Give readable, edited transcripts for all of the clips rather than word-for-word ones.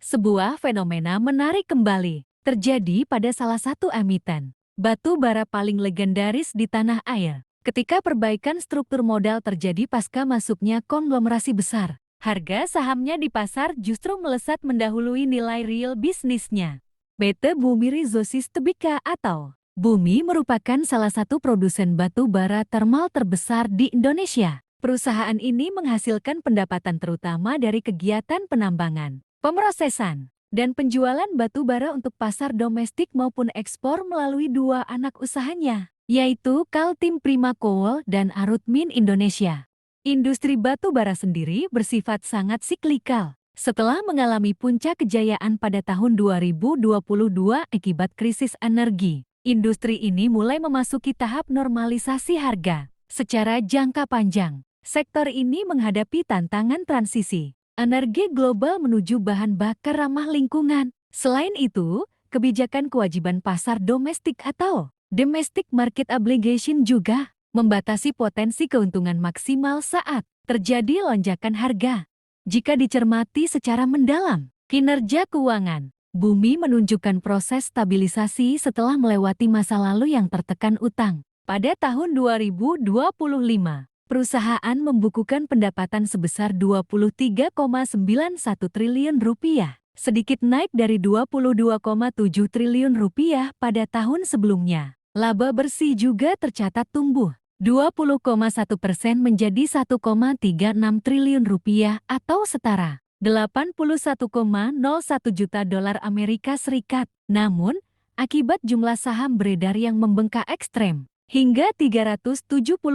Sebuah fenomena menarik kembali terjadi pada salah satu emiten batu bara paling legendaris di tanah air. Ketika perbaikan struktur modal terjadi pasca masuknya konglomerasi besar, harga sahamnya di pasar justru melesat mendahului nilai real bisnisnya. PT Bumi Resources Tbk atau Bumi merupakan salah satu produsen batu bara termal terbesar di Indonesia. Perusahaan ini menghasilkan pendapatan terutama dari kegiatan penambangan, pemrosesan, dan penjualan batu bara untuk pasar domestik maupun ekspor melalui dua anak usahanya, yaitu Kaltim Prima Coal dan Arutmin Indonesia. Industri batu bara sendiri bersifat sangat siklikal. Setelah mengalami puncak kejayaan pada tahun 2022 akibat krisis energi, industri ini mulai memasuki tahap normalisasi harga. Secara jangka panjang, sektor ini menghadapi tantangan transisi energi global menuju bahan bakar ramah lingkungan. Selain itu, kebijakan kewajiban pasar domestik atau Domestic Market Obligation juga membatasi potensi keuntungan maksimal saat terjadi lonjakan harga. Jika dicermati secara mendalam, kinerja keuangan Bumi menunjukkan proses stabilisasi setelah melewati masa lalu yang tertekan utang. Pada tahun 2025, perusahaan membukukan pendapatan sebesar Rp23,91 triliun, sedikit naik dari Rp22,7 triliun pada tahun sebelumnya. Laba bersih juga tercatat tumbuh 20,1% menjadi Rp1,36 triliun atau setara $81,01 juta dolar Amerika Serikat. Namun, akibat jumlah saham beredar yang membengkak ekstrem hingga 371,3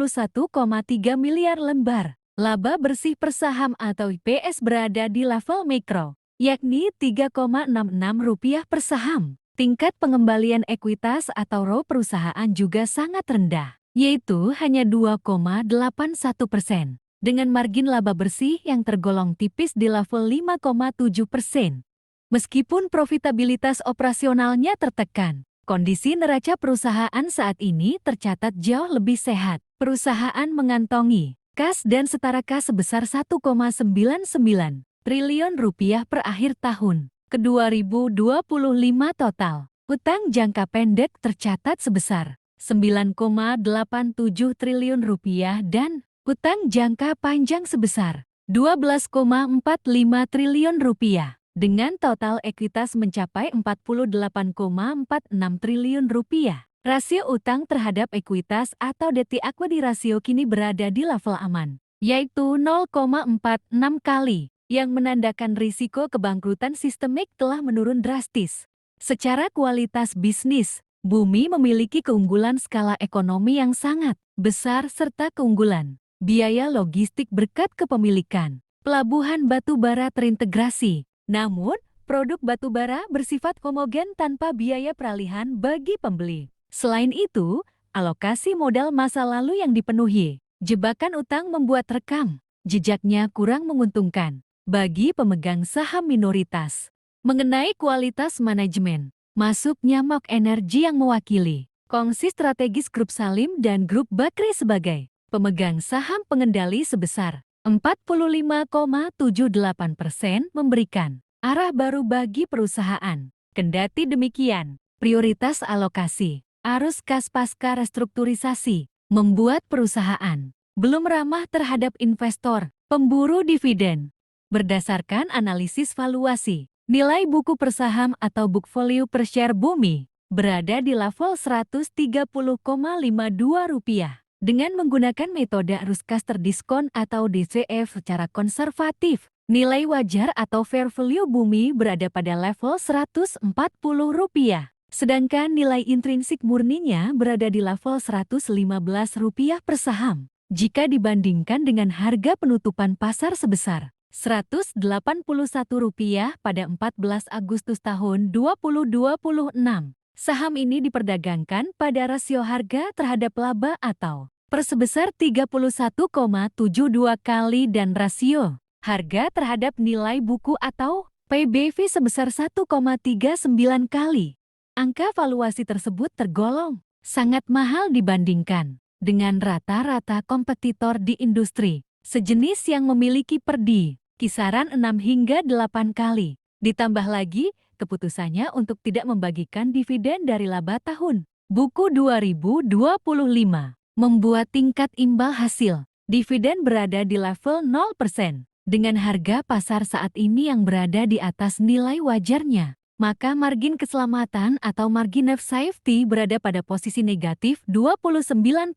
miliar lembar, laba bersih per saham atau IPS berada di level mikro, yakni Rp3,66 per saham. Tingkat pengembalian ekuitas atau ROE perusahaan juga sangat rendah, yaitu hanya 2,81%, dengan margin laba bersih yang tergolong tipis di level 5,7%. Meskipun profitabilitas operasionalnya tertekan, kondisi neraca perusahaan saat ini tercatat jauh lebih sehat. Perusahaan mengantongi kas dan setara kas sebesar Rp1,99 triliun per akhir tahun ke-2025 total. Utang jangka pendek tercatat sebesar Rp9,87 triliun dan utang jangka panjang sebesar Rp12,45 triliun, dengan total ekuitas mencapai Rp48,46 triliun. Rasio utang terhadap ekuitas atau debt to equity rasio kini berada di level aman, yaitu 0,46 kali, yang menandakan risiko kebangkrutan sistemik telah menurun drastis. Secara kualitas bisnis, Bumi memiliki keunggulan skala ekonomi yang sangat besar serta keunggulan biaya logistik berkat kepemilikan pelabuhan batu bara terintegrasi. Namun, produk batu bara bersifat homogen tanpa biaya peralihan bagi pembeli. Selain itu, alokasi modal masa lalu yang dipenuhi jebakan utang membuat rekam jejaknya kurang menguntungkan bagi pemegang saham minoritas. Mengenai kualitas manajemen, masuknya Mok Energy yang mewakili kongsi strategis Grup Salim dan Grup Bakri sebagai pemegang saham pengendali sebesar 45,78% memberikan arah baru bagi perusahaan. Kendati demikian, prioritas alokasi arus kas pasca restrukturisasi membuat perusahaan belum ramah terhadap investor, pemburu dividen. Berdasarkan analisis valuasi, nilai buku per saham atau book value per share Bumi berada di level Rp130,52. Dengan menggunakan metode arus kas terdiskon atau DCF secara konservatif, nilai wajar atau fair value Bumi berada pada level Rp140, sedangkan nilai intrinsik murninya berada di level Rp115 per saham. Jika dibandingkan dengan harga penutupan pasar sebesar Rp181 pada 14 Agustus tahun 2026, saham ini diperdagangkan pada rasio harga terhadap laba atau per sebesar 31,72 kali dan rasio harga terhadap nilai buku atau PBV sebesar 1,39 kali. Angka valuasi tersebut tergolong sangat mahal dibandingkan dengan rata-rata kompetitor di industri sejenis yang memiliki PERDI kisaran 6 hingga 8 kali. Ditambah lagi, keputusannya untuk tidak membagikan dividen dari laba tahun buku 2025 membuat tingkat imbal hasil dividen berada di level 0%. Dengan harga pasar saat ini yang berada di atas nilai wajarnya, maka margin keselamatan atau margin of safety berada pada posisi negatif 29%,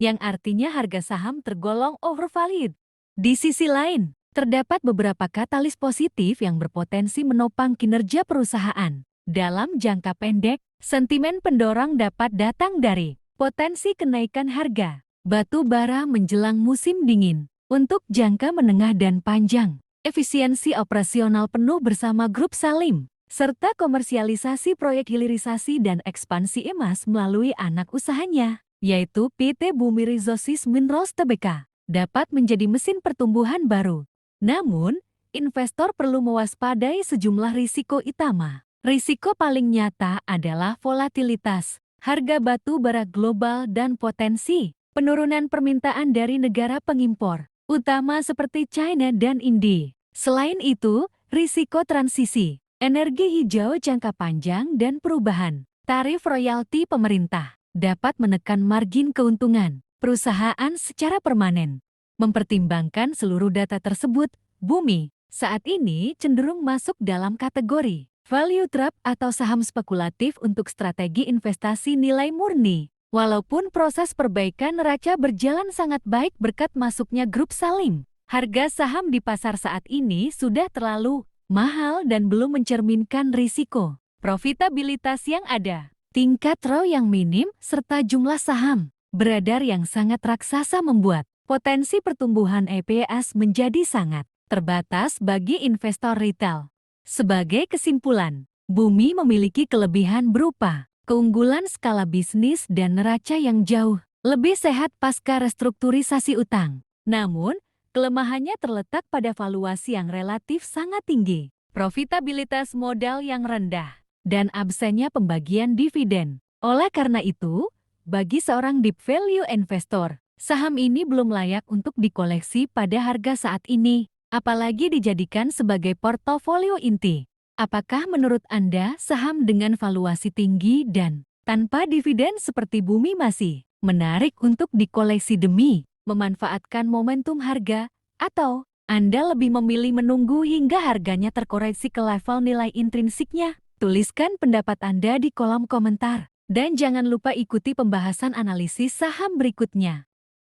yang artinya harga saham tergolong overvalued. Di sisi lain, terdapat beberapa katalis positif yang berpotensi menopang kinerja perusahaan. Dalam jangka pendek, sentimen pendorong dapat datang dari potensi kenaikan harga batu bara menjelang musim dingin. Untuk jangka menengah dan panjang, efisiensi operasional penuh bersama Grup Salim, serta komersialisasi proyek hilirisasi dan ekspansi emas melalui anak usahanya, yaitu PT Bumi Resources Minerals Tbk, dapat menjadi mesin pertumbuhan baru. Namun, investor perlu mewaspadai sejumlah risiko utama. Risiko paling nyata adalah volatilitas harga batu bara global dan potensi penurunan permintaan dari negara pengimpor utama seperti China dan India. Selain itu, risiko transisi, energi hijau jangka panjang dan perubahan tarif royalti pemerintah dapat menekan margin keuntungan perusahaan secara permanen. Mempertimbangkan seluruh data tersebut, Bumi saat ini cenderung masuk dalam kategori value trap atau saham spekulatif untuk strategi investasi nilai murni. Walaupun proses perbaikan neraca berjalan sangat baik berkat masuknya Grup Salim, harga saham di pasar saat ini sudah terlalu mahal dan belum mencerminkan risiko profitabilitas yang ada. Tingkat ROE yang minim serta jumlah saham beredar yang sangat raksasa membuat potensi pertumbuhan EPS menjadi sangat terbatas bagi investor retail. Sebagai kesimpulan, Bumi memiliki kelebihan berupa keunggulan skala bisnis dan neraca yang jauh lebih sehat pasca restrukturisasi utang. Namun, kelemahannya terletak pada valuasi yang relatif sangat tinggi, profitabilitas modal yang rendah, dan absennya pembagian dividen. Oleh karena itu, bagi seorang deep value investor, saham ini belum layak untuk dikoleksi pada harga saat ini, apalagi dijadikan sebagai portofolio inti. Apakah menurut Anda saham dengan valuasi tinggi dan tanpa dividen seperti Bumi masih menarik untuk dikoleksi demi memanfaatkan momentum harga, atau Anda lebih memilih menunggu hingga harganya terkoreksi ke level nilai intrinsiknya? Tuliskan pendapat Anda di kolom komentar. Dan jangan lupa ikuti pembahasan analisis saham berikutnya.